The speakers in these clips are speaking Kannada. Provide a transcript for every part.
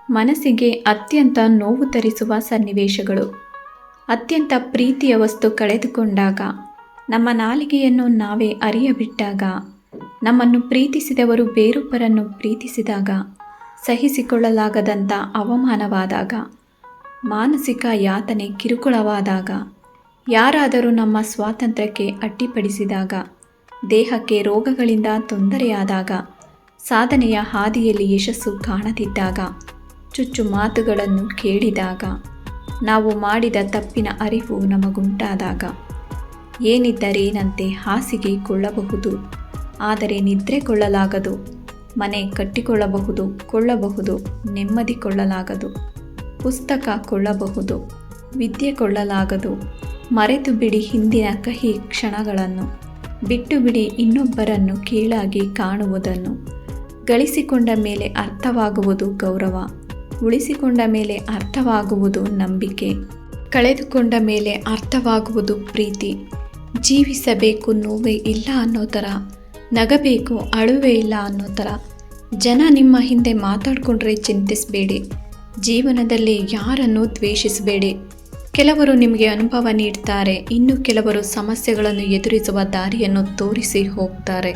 ಮನಸ್ಸಿಗೆ ಅತ್ಯಂತ ನೋವು ತರಿಸುವ ಸನ್ನಿವೇಶಗಳು. ಅತ್ಯಂತ ಪ್ರೀತಿಯ ವಸ್ತು ಕಳೆದುಕೊಂಡಾಗ, ನಮ್ಮ ನಾಲಿಗೆಯನ್ನು ನಾವೇ ಅರಿಯಬಿಟ್ಟಾಗ, ನಮ್ಮನ್ನು ಪ್ರೀತಿಸಿದವರು ಬೇರೊಬ್ಬರನ್ನು ಪ್ರೀತಿಸಿದಾಗ, ಸಹಿಸಿಕೊಳ್ಳಲಾಗದಂಥ ಅವಮಾನವಾದಾಗ, ಮಾನಸಿಕ ಯಾತನೆ ಕಿರುಕುಳವಾದಾಗ, ಯಾರಾದರೂ ನಮ್ಮ ಸ್ವಾತಂತ್ರ್ಯಕ್ಕೆ ಅಡ್ಡಿಪಡಿಸಿದಾಗ, ದೇಹಕ್ಕೆ ರೋಗಗಳಿಂದ ತೊಂದರೆಯಾದಾಗ, ಸಾಧನೆಯ ಹಾದಿಯಲ್ಲಿ ಯಶಸ್ಸು ಕಾಣದಿದ್ದಾಗ, ಚುಚ್ಚು ಮಾತುಗಳನ್ನು ಕೇಳಿದಾಗ, ನಾವು ಮಾಡಿದ ತಪ್ಪಿನ ಅರಿವು ನಮಗುಂಟಾದಾಗ, ಏನಿದ್ದರೇನಂತೆ ಹಾಸಿಗೆ ಕೊಳ್ಳಬಹುದು, ಆದರೆ ನಿದ್ರೆ ಕೊಳ್ಳಲಾಗದು. ಮನೆ ಕೊಳ್ಳಬಹುದು, ನೆಮ್ಮದಿ ಕೊಳ್ಳಲಾಗದು. ಪುಸ್ತಕ ಕೊಳ್ಳಬಹುದು, ವಿದ್ಯೆ ಕೊಳ್ಳಲಾಗದು. ಮರೆತು ಬಿಡಿ ಹಿಂದಿನ ಕಹಿ ಕ್ಷಣಗಳನ್ನು, ಬಿಟ್ಟು ಬಿಡಿ ಇನ್ನೊಬ್ಬರನ್ನು ಕೀಳಾಗಿ ಕಾಣುವುದನ್ನು. ಗಳಿಸಿಕೊಂಡ ಮೇಲೆ ಅರ್ಥವಾಗುವುದು ಗೌರವ, ಉಳಿಸಿಕೊಂಡ ಮೇಲೆ ಅರ್ಥವಾಗುವುದು ನಂಬಿಕೆ, ಕಳೆದುಕೊಂಡ ಮೇಲೆ ಅರ್ಥವಾಗುವುದು ಪ್ರೀತಿ. ಜೀವಿಸಬೇಕು ನೋವೇ ಇಲ್ಲ ಅನ್ನೋ ಥರ, ನಗಬೇಕು ಅಳುವೇ ಇಲ್ಲ ಅನ್ನೋ ಥರ. ಜನ ನಿಮ್ಮ ಹಿಂದೆ ಮಾತಾಡಿಕೊಂಡ್ರೆ ಚಿಂತಿಸಬೇಡಿ, ಜೀವನದಲ್ಲಿ ಯಾರನ್ನು ದ್ವೇಷಿಸಬೇಡಿ. ಕೆಲವರು ನಿಮಗೆ ಅನುಭವ ನೀಡ್ತಾರೆ, ಇನ್ನು ಕೆಲವರು ಸಮಸ್ಯೆಗಳನ್ನು ಎದುರಿಸುವ ದಾರಿಯನ್ನು ತೋರಿಸಿ ಹೋಗ್ತಾರೆ.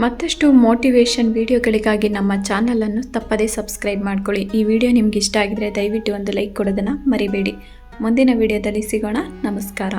ಮತ್ತಷ್ಟು ಮೋಟಿವೇಶನ್ ವಿಡಿಯೋಗಳಿಗಾಗಿ ನಮ್ಮ ಚಾನಲನ್ನು ತಪ್ಪದೇ ಸಬ್ಸ್ಕ್ರೈಬ್ ಮಾಡ್ಕೊಳ್ಳಿ. ಈ ವಿಡಿಯೋ ನಿಮ್ಗೆ ಇಷ್ಟ ಆಗಿದ್ರೆ ದಯವಿಟ್ಟು ಒಂದು ಲೈಕ್ ಕೊಡೋದನ್ನು ಮರಿಬೇಡಿ. ಮುಂದಿನ ವಿಡಿಯೋದಲ್ಲಿ ಸಿಗೋಣ. ನಮಸ್ಕಾರ.